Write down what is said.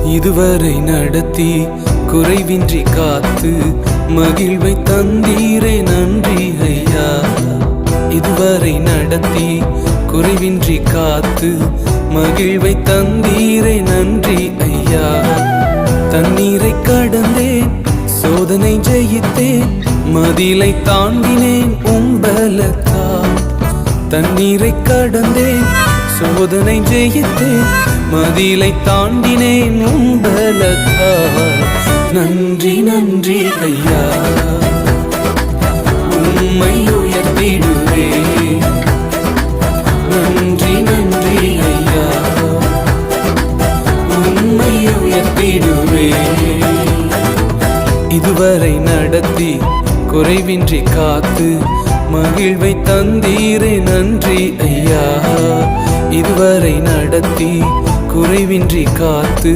இதுவரை நடத்தி குறைவின்றி காத்து மகிழ்வை தந்தீரே நன்றி ஐயா. இதுவரை நடத்தி குறைவின்றி காத்து மகிழ்வை தந்தீரே நன்றி ஐயா. தண்ணீரை கடந்தேன், சோதனை ஜெயித்தேன், மதிலை தாண்டினேன் உம்பலத்தால். தண்ணீரை கடந்தேன், சோதனை ஜெயித்தேன், மதிலை தாண்டினேன் உம்பலத்தால். நன்றி நன்றி ஐயா, உம்மை உயர்த்திடுவே. நன்றி நன்றி ஐயா, உம்மை உயர்த்திடுவே. இதுவரை நடத்தி குறைவின்றி காத்து மகிழ்வை தந்தீரே நன்றி ஐயா. இதுவரை நடத்தி குறைவின்றி காத்து